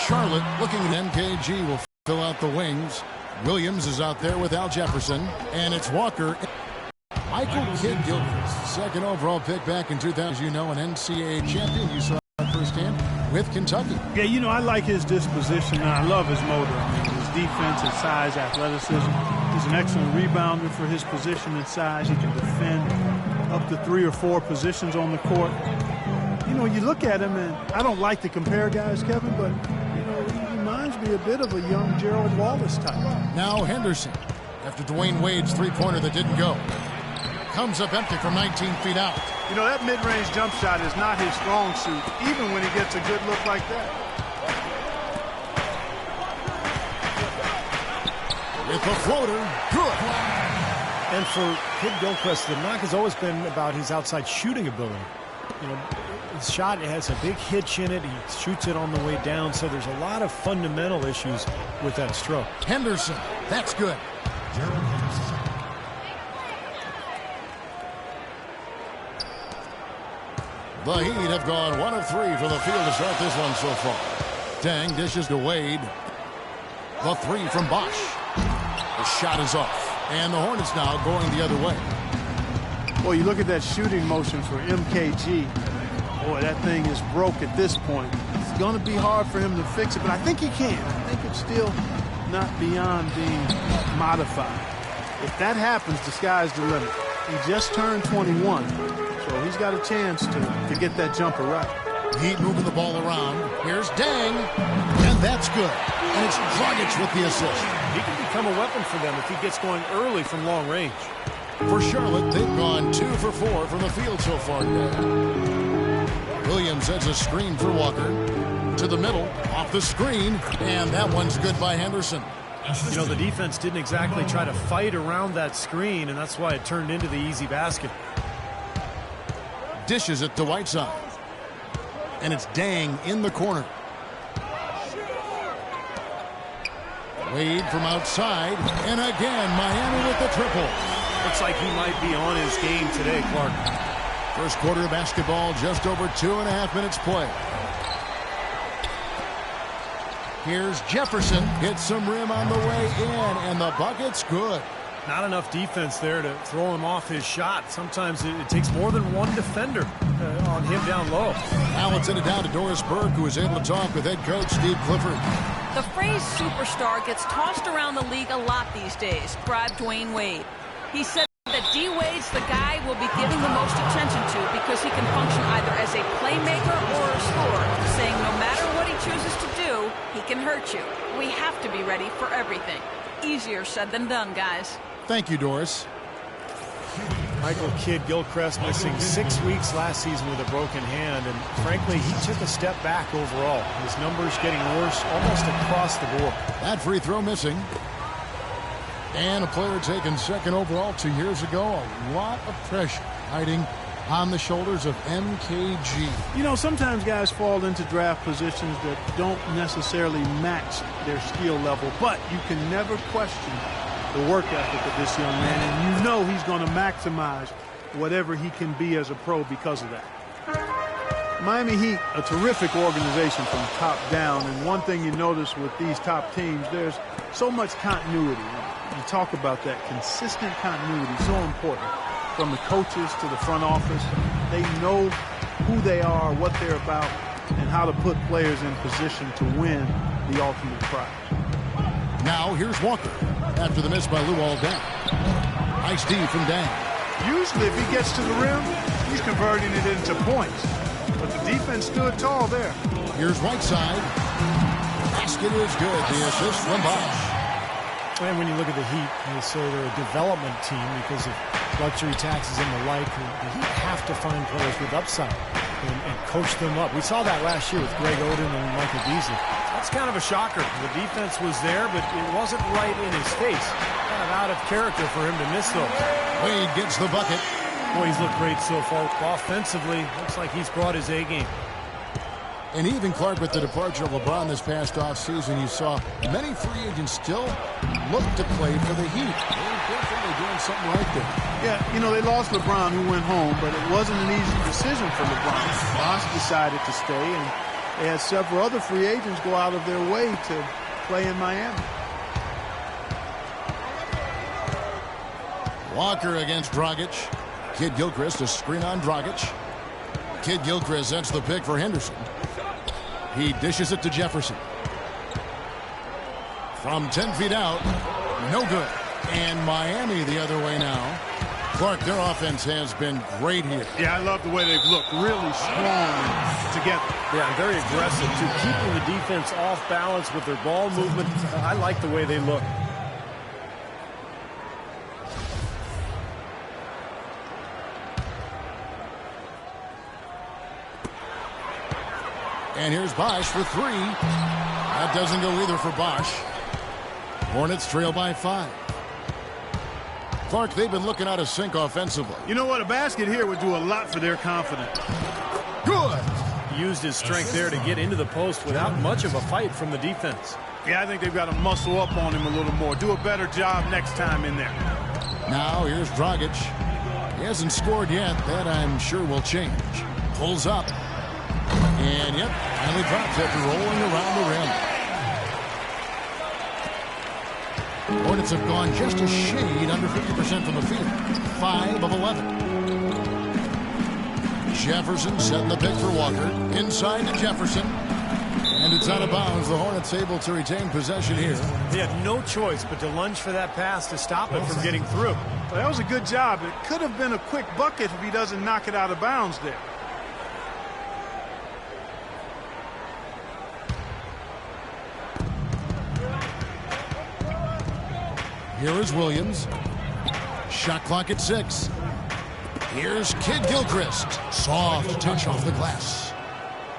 Charlotte looking at MKG will fill out the wings. Williams is out there with Al Jefferson, and it's Walker. Michael Kidd-Gilchrist, second overall pick back in 2000. As you know, an NCAA champion. You saw that firsthand with Kentucky. Yeah, you know, I like his disposition, and I love his motor. I mean, his defense, his size, athleticism. He's an excellent rebounder for his position and size. He can defend up to 3 or 4 positions on the court. You know, you look at him, and I don't like to compare guys, Kevin, but, you know, he reminds me a bit of a young Gerald Wallace type. Now Henderson, after Dwayne Wade's three-pointer that didn't go. Comes up empty from 19 feet out. You know, that mid-range jump shot is not his strong suit, even when he gets a good look like that. With the floater, good. And for Kidd-Gilchrist, the knock has always been about his outside shooting ability. You know, his shot has a big hitch in it. He shoots it on the way down, so there's a lot of fundamental issues with that stroke. Henderson, that's good. The Heat have gone 1 of 3 from the field to start this one so far. Dang dishes to Wade. The 3 from Bosch. The shot is off. And the Hornets now going the other way. Boy, you look at that shooting motion for MKG. Boy, that thing is broke at this point. It's going to be hard for him to fix it, but I think he can. I think it's still not beyond being modified. If that happens, the sky's the limit. He just turned 21. So he's got a chance to get that jumper right. Heat moving the ball around. Here's Dang. And that's good. And it's Dragic with the assist. He can become a weapon for them if he gets going early from long range. For Charlotte, they've gone 2 for 4 from the field so far today. Williams sets a screen for Walker. To the middle, off the screen. And that one's good by Henderson. You know, the defense didn't exactly try to fight around that screen, and that's why it turned into the easy basket. Dishes it to Whiteside. And it's Dang in the corner. Wade from outside. And again, Miami with the triple. Looks like he might be on his game today, Clark. First quarter of basketball, just over 2.5 minutes play. Here's Jefferson. Hits some rim on the way in, and the bucket's good. Not enough defense there to throw him off his shot. Sometimes it takes more than one defender on him down low. Now let's send it down to Doris Burke, who is able to talk with head coach Steve Clifford. The phrase superstar gets tossed around the league a lot these days. Scribe Dwayne Wade. He said that D. Wade's the guy we'll be giving the most attention to because he can function either as a playmaker or a scorer, saying no matter what he chooses to do, he can hurt you. We have to be ready for everything. Easier said than done, guys. Thank you, Doris. Michael Kidd-Gilchrist missing 6 weeks last season with a broken hand, and frankly, he took a step back overall. His numbers getting worse almost across the board. That free throw missing. And a player taken second overall 2 years ago. A lot of pressure hiding on the shoulders of MKG. You know, sometimes guys fall into draft positions that don't necessarily match their skill level, but you can never question the work ethic of this young man, and you know he's going to maximize whatever he can be as a pro because of that. Miami Heat, a terrific organization from top down, and one thing you notice with these top teams, there's so much continuity. You talk about that consistent continuity, so important. From the coaches to the front office, they know who they are, what they're about, and how to put players in position to win the ultimate prize. Now here's Walker after the miss by Luol Deng. Nice D from Deng. Usually if he gets to the rim, he's converting it into points. But the defense stood tall there. Here's Whiteside. Basket is good. The assist from Bosch. And when you look at the Heat, they say they're a development team because of luxury taxes and the like. The Heat have to find players with upside and coach them up. We saw that last year with Greg Oden and Michael Beasley. That's kind of a shocker. The defense was there, but it wasn't right in his face. Kind of out of character for him to miss those. Wade gets the bucket. Boy, he's looked great so far. Offensively, looks like he's brought his A game. And even, Clark, with the departure of LeBron this past offseason, you saw many free agents still look to play for the Heat. They're definitely doing something right there. Yeah, you know, they lost LeBron, who went home, but it wasn't an easy decision for LeBron. Bosch decided to stay, and They had several other free agents go out of their way to play in Miami. Walker against Dragic. Kid Gilchrist, a screen on Dragic. Kid Gilchrist sets the pick for Henderson. He dishes it to Jefferson. From 10 feet out, no good. And Miami the other way now. Clark, their offense has been great here. Yeah, I love the way they've looked. Really strong together. Yeah, and very aggressive, too. Keeping the defense off balance with their ball movement. I like the way they look. And here's Bosch for three. That doesn't go either for Bosch. Hornets trail by 5. Clark, they've been looking out of sync offensively. You know what? A basket here would do a lot for their confidence. Good. He used his strength there to get into the post without much of a fight from the defense. Yeah, I think they've got to muscle up on him a little more. Do a better job next time in there. Now here's Dragic. He hasn't scored yet. That I'm sure will change. Pulls up. And yep, finally drops after rolling around the rim. Hornets have gone just a shade under 50% from the field. 5 of 11. Jefferson setting the pick for Walker. Inside to Jefferson. And it's out of bounds. The Hornets able to retain possession here. They had no choice but to lunge for that pass to stop it from getting through. Well, that was a good job. It could have been a quick bucket if he doesn't knock it out of bounds there. Here is Williams. Shot clock at 6. Here's Kid Gilchrist. Soft touch off the glass.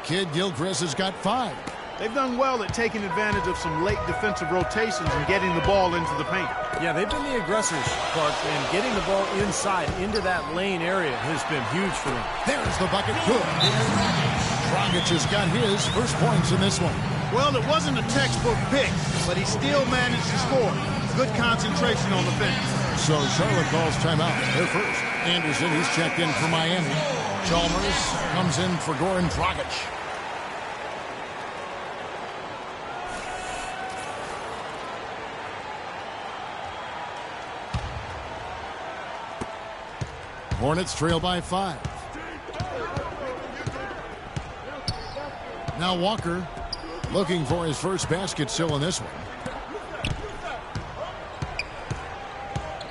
Kid Gilchrist has got 5. They've done well at taking advantage of some late defensive rotations and getting the ball into the paint. Yeah, they've been the aggressors, Clark, and getting the ball inside into that lane area has been huge for them. There's the bucket. Good. Dragic has got his first points in this one. Well, it wasn't a textbook pick, but he still managed to score. Good concentration on the finish. So Charlotte calls timeout. They're first. Anderson, he's checked in for Miami. Chalmers comes in for Goran Dragic. Hornets trail by 5. Now Walker looking for his first basket still in this one.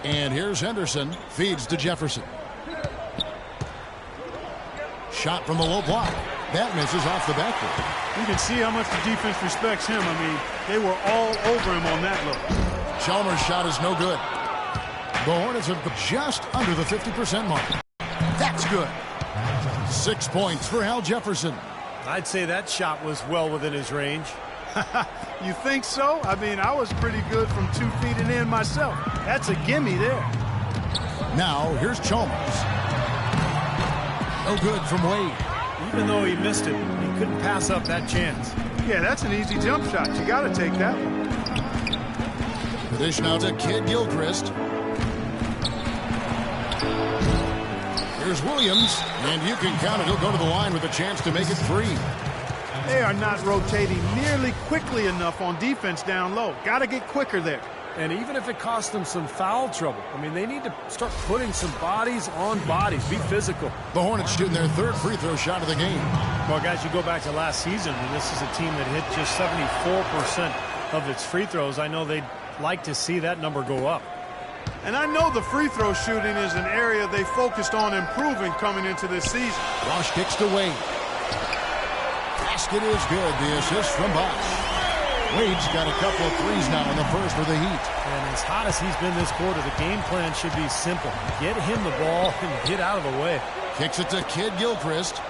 And here's Henderson. Feeds to Jefferson. Shot from the low block. That misses off the backboard. You can see how much the defense respects him. I mean, they were all over him on that look. Chalmers' shot is no good. The Hornets are just under the 50% mark. That's good. 6 points for Al Jefferson. I'd say that shot was well within his range. You think so? I mean, I was pretty good from 2 feet and in myself. That's a gimme there. Now, here's Chalmers. No good from Wade. Even though he missed it, he couldn't pass up that chance. Yeah, that's an easy jump shot. You got to take that one. The dish now to Kid Gilchrist. Here's Williams, and you can count it. He'll go to the line with a chance to make it 3. They are not rotating nearly quickly enough on defense down low. Got to get quicker there. And even if it costs them some foul trouble, I mean, they need to start putting some bodies on bodies. Be physical. The Hornets shooting their 3rd free throw shot of the game. Well, guys, you go back to last season, and this is a team that hit just 74% of its free throws. I know they'd like to see that number go up. And I know the free throw shooting is an area they focused on improving coming into this season. Bosch kicks to Wade. Basket is good. The assist from Bosch. Wade's got a couple of threes now in the first for the Heat. And as hot as he's been this quarter, the game plan should be simple. Get him the ball and get out of the way. Kicks it to Kid Gilchrist.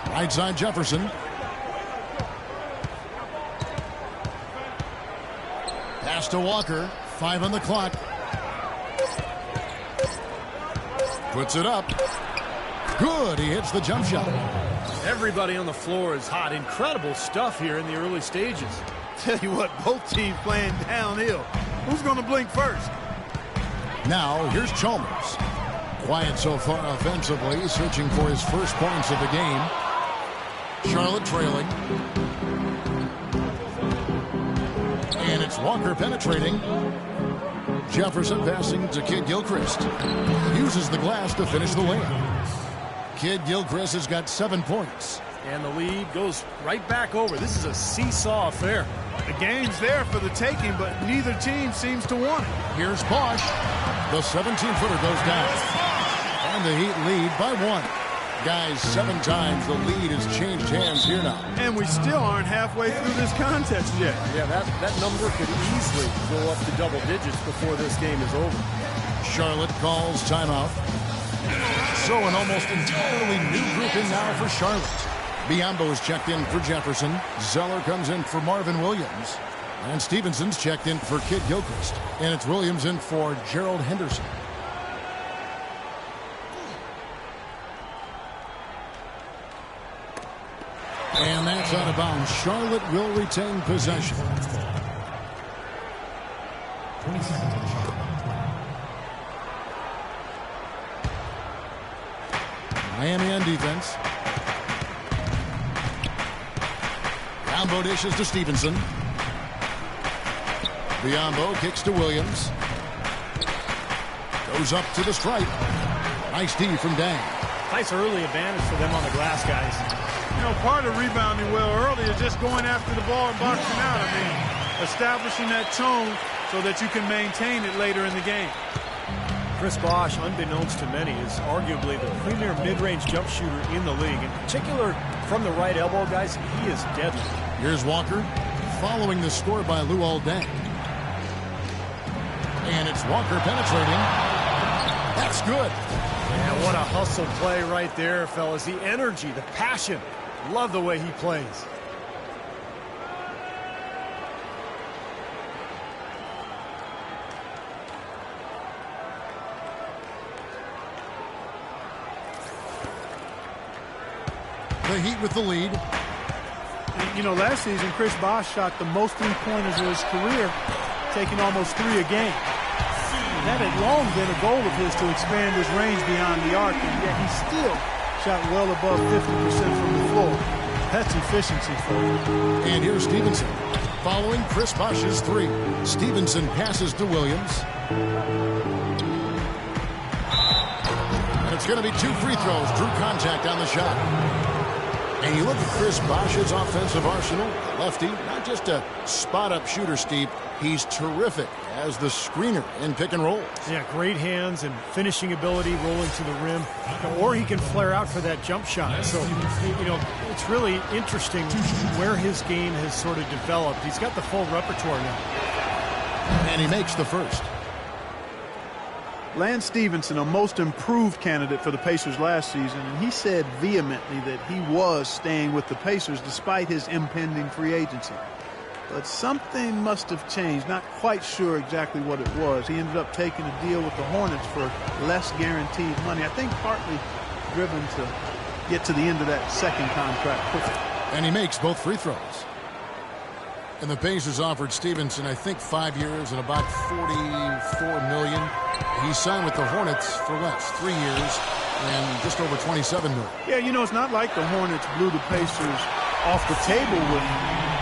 Right side Jefferson. Pass to Walker. 5 on the clock. Puts it up. Good. He hits the jump shot. Everybody on the floor is hot. Incredible stuff here in the early stages. Tell you what, both teams playing downhill. Who's going to blink first? Now, here's Chalmers. Quiet so far offensively, searching for his first points of the game. Charlotte trailing. And it's Walker penetrating. Jefferson passing to Kid Gilchrist. Uses the glass to finish the layup. Kid Gilchrist has got 7 points. And the lead goes right back over. This is a seesaw affair. The game's there for the taking, but neither team seems to want it. Here's Bosch. The 17-footer goes down. And the Heat lead by 1. Guys, 7 times the lead has changed hands here now. And we still aren't halfway through this contest yet. Yeah, that number could easily go up to double digits before this game is over. Charlotte calls timeout. So an almost entirely new grouping now for Charlotte. Biombo is checked in for Jefferson. Zeller comes in for Marvin Williams. And Stevenson's checked in for Kid Gilchrist. And it's Williams in for Gerald Henderson. And that's out of bounds. Charlotte will retain possession. 20 seconds on shot. Miami on defense. Biombo dishes to Stevenson. Biombo kicks to Williams. Goes up to the stripe. Nice D from Dang. Nice early advantage for them on the glass, guys. You know, part of rebounding well early is just going after the ball and boxing out. I mean, establishing that tone so that you can maintain it later in the game. Chris Bosh, unbeknownst to many, is arguably the premier mid-range jump shooter in the league. In particular, from the right elbow, guys, he is deadly. Here's Walker following the score by Luol Deng. And it's Walker penetrating. That's good. And what a hustle play right there, fellas. The energy, the passion. Love the way he plays. The Heat with the lead. And, you know, last season, Chris Bosh shot the most three-pointers of his career, taking almost 3 a game. That had long been a goal of his to expand his range beyond the arc, and yet he still shot well above 50% from the floor. That's efficiency for him. And here's Stevenson following Chris Bosh's 3. Stevenson passes to Williams. And it's going to be 2 free throws. Drew contact on the shot. And you look at Chris Bosh's offensive arsenal, lefty, not just a spot-up shooter, Steve. He's terrific as the screener in pick and roll. Yeah, great hands and finishing ability, rolling to the rim. Or he can flare out for that jump shot. So, you know, it's really interesting where his game has sort of developed. He's got the full repertoire now. And he makes the first. Lance Stevenson, a most improved candidate for the Pacers last season, and he said vehemently that he was staying with the Pacers despite his impending free agency. But something must have changed. Not quite sure exactly what it was. He ended up taking a deal with the Hornets for less guaranteed money. I think partly driven to get to the end of that second contract quickly. And he makes both free throws. And the Pacers offered Stevenson, I think, 5 years and about $44 million. He signed with the Hornets for less, 3 years and just over $27 million. Yeah, you know, it's not like the Hornets blew the Pacers off the table with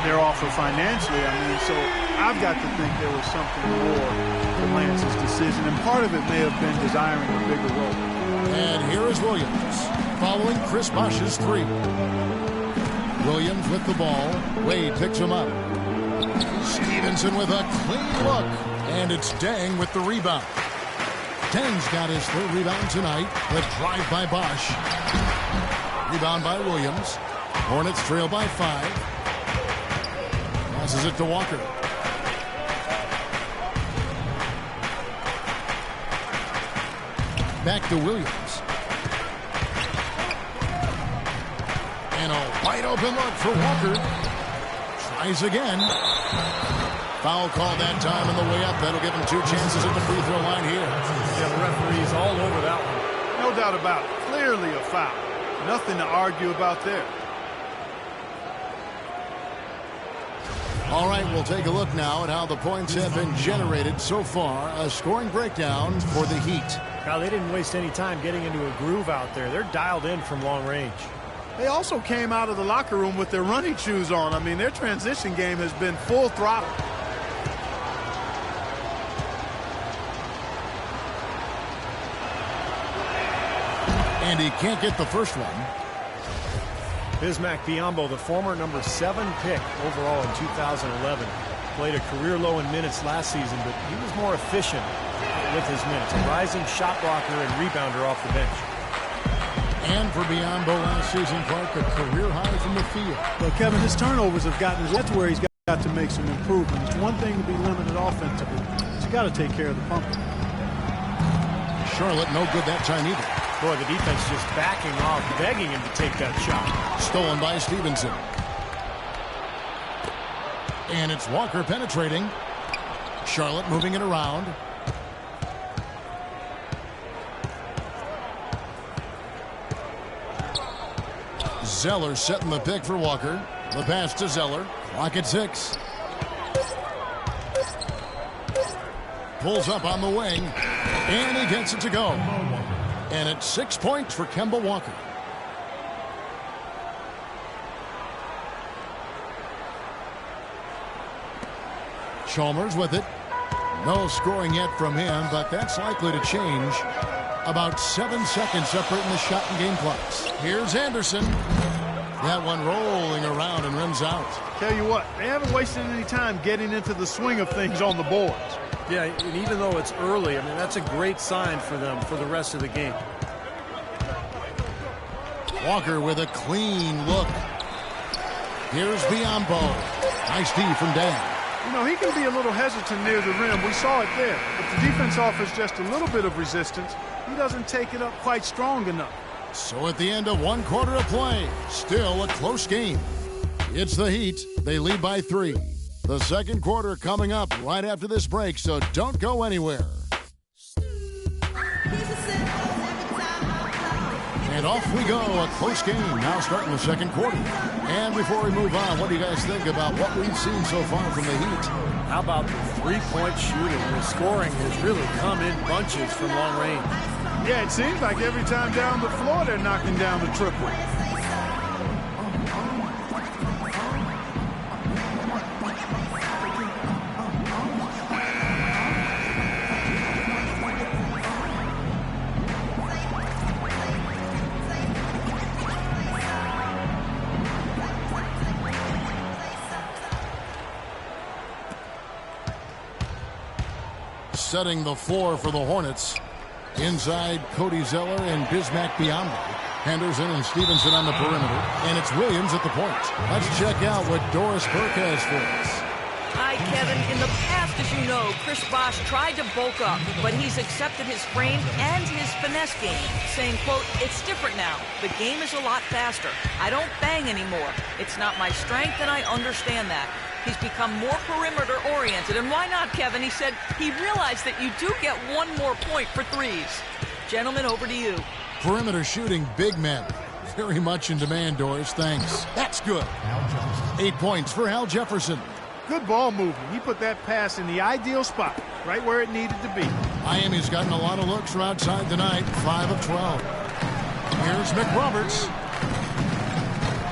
their offer financially. I mean, so I've got to think there was something more to Lance's decision, and part of it may have been desiring a bigger role. And here is Williams following Chris Bosh's 3. Williams with the ball. Wade picks him up. Stevenson with a clean look. And it's Deng with the rebound. Deng's got his 3rd rebound tonight. The drive by Bosh. Rebound by Williams. Hornets trail by 5. Passes it to Walker. Back to Williams. And a wide open look for Walker. Tries again. Foul call that time on the way up. That'll give him 2 chances at the free throw line here. Yeah, the referee's all over that one. No doubt about it. Clearly a foul. Nothing to argue about there. All right, we'll take a look now at how the points have been generated so far. A scoring breakdown for the Heat. Now, they didn't waste any time getting into a groove out there. They're dialed in from long range. They also came out of the locker room with their running shoes on. I mean, their transition game has been full throttle. And he can't get the first one. Bismack Biyombo, the former number 7 pick overall in 2011, played a career low in minutes last season, but he was more efficient with his minutes. A rising shot blocker and rebounder off the bench. And for Biyombo last season, Clark, a career high from the field. Well, Kevin, his turnovers have gotten, that's where he's got to make some improvements. It's one thing to be limited offensively, but you got to take care of the pump. Charlotte no good that time either. Boy, the defense just backing off, begging him to take that shot. Stolen by Stevenson. And it's Walker penetrating. Charlotte moving it around. Zeller setting the pick for Walker. The pass to Zeller. Clock at 6. Pulls up on the wing. And he gets it to go. And it's 6 points for Kemba Walker. Chalmers with it. No scoring yet from him, but that's likely to change. About 7 seconds separating the shot and game clocks. Here's Anderson. That one rolling around and rims out. Tell you what, they haven't wasted any time getting into the swing of things on the boards. Yeah, and even though it's early, I mean, that's a great sign for them for the rest of the game. Walker with a clean look. Here's Biyombo. Nice D from Dan. You know, he can be a little hesitant near the rim. We saw it there. If the defense offers just a little bit of resistance, he doesn't take it up quite strong enough. So at the end of 1 quarter of play, still a close game. It's the Heat. They lead by 3. The second quarter coming up right after this break, so don't go anywhere. And off we go, a close game now starting the second quarter. And before we move on, what do you guys think about what we've seen so far from the Heat? How about the three-point shooting? The scoring has really come in bunches from long range. Yeah, it seems like every time down the floor they're knocking down the triple. Setting the floor for the Hornets. Inside, Cody Zeller and Bismack Biyombo. Henderson and Stevenson on the perimeter. And it's Williams at the point. Let's check out what Doris Burke has for us. Hi, Kevin. In the past, as you know, Chris Bosh tried to bulk up, but he's accepted his frame and his finesse game, saying, quote, "It's different now. The game is a lot faster. I don't bang anymore. It's not my strength, and I understand that." He's become more perimeter-oriented. And why not, Kevin? He said he realized that you do get 1 more point for threes. Gentlemen, over to you. Perimeter shooting, big men. Very much in demand, Doris. Thanks. That's good. 8 points for Al Jefferson. Good ball movement. He put that pass in the ideal spot, right where it needed to be. Miami's gotten a lot of looks from outside tonight. 5 of 12. Here's McRoberts.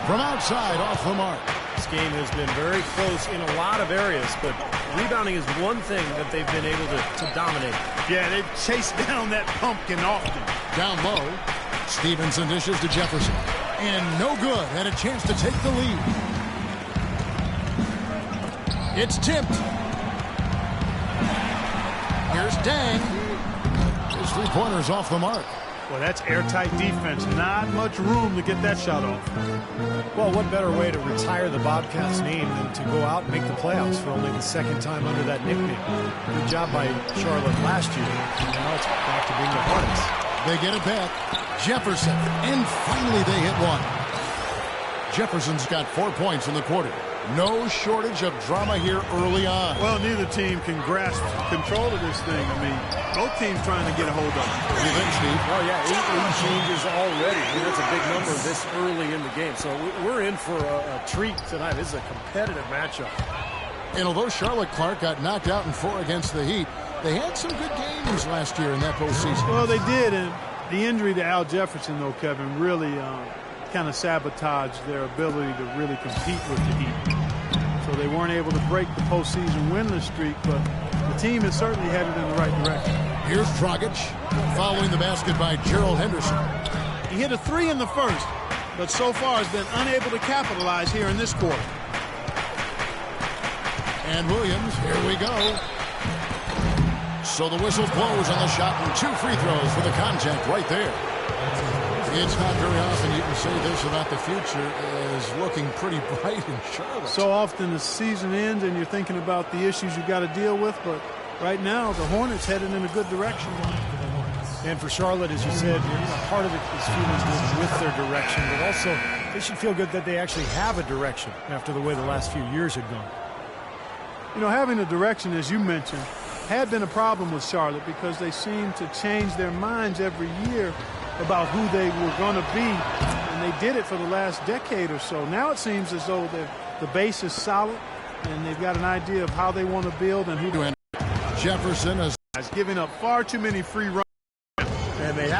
From outside, off the mark. This game has been very close in a lot of areas, but rebounding is one thing that they've been able to dominate. Yeah, they've chased down that pumpkin often. Down low, Stevenson dishes to Jefferson. And no good. Had a chance to take the lead. It's tipped. Here's Dang. His three-pointer's off the mark. Well, that's airtight defense. Not much room to get that shot off. Well, what better way to retire the Bobcats name than to go out and make the playoffs for only the second time under that nickname. Good job by Charlotte last year. And now it's back to being the Hornets. They get it back. Jefferson. And finally they hit one. Jefferson's got 4 points in the quarter. No shortage of drama here early on. Well, neither team can grasp control of this thing. I mean, both teams trying to get a hold of it. What do you think, Steve? Oh, yeah, 8 changes already. I mean, that's a big number this early in the game. So we're in for a treat tonight. This is a competitive matchup. And although Charlotte Clark got knocked out in 4 against the Heat, They had some good games last year in that postseason. Well, they did, and the injury to Al Jefferson, though, Kevin, really kind of sabotaged their ability to really compete with the Heat. So they weren't able to break the postseason winless streak, but the team is certainly headed in the right direction. Here's Dragic following the basket by Gerald Henderson. He hit a 3 in the first, but so far has been unable to capitalize here in this quarter. And Williams, here we go. So the whistle blows on the shot and 2 free throws for the contact right there. It's not very often you can say this about the future is looking pretty bright in Charlotte. So often the season ends and you're thinking about the issues you got to deal with, but right now the Hornets headed in a good direction. And for Charlotte, as you said, part of it is feeling good with their direction, but also they should feel good that they actually have a direction after the way the last few years had gone. You know, having a direction, as you mentioned, had been a problem with Charlotte because they seemed to change their minds every year about who they were going to be, and they did it for the last decade or so. Now it seems as though the base is solid, and they've got an idea of how they want to build and who to. Jefferson is Giving up far too many free runs, and they have